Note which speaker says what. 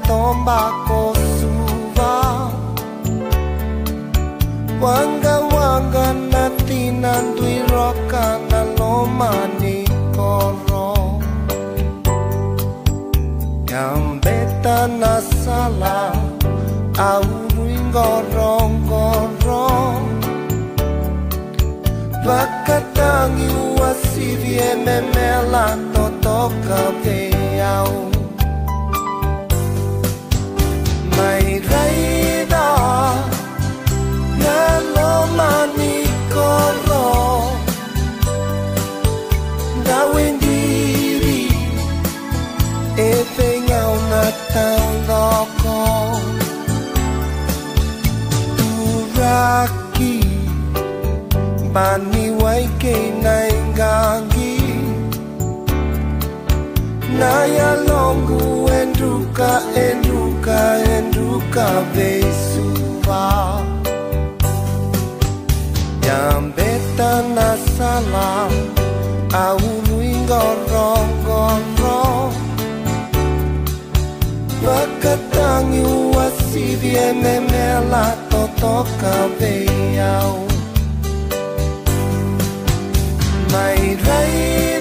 Speaker 1: tomba kosuva wanga wanga natina duiroka na loma ni koro gambeta na sala au ringorong gorong Vakatangi uasivie memela totoka veau Mai raida Naloma ni koro Dawendiri Efe ngau na tauloko Turaki Bani waike naingangi Naya longu enduka enduka enduka vesuva Jambeta na salam Aulu ingorong gorong Vakatangi uasivie memela totoka veau Mai rai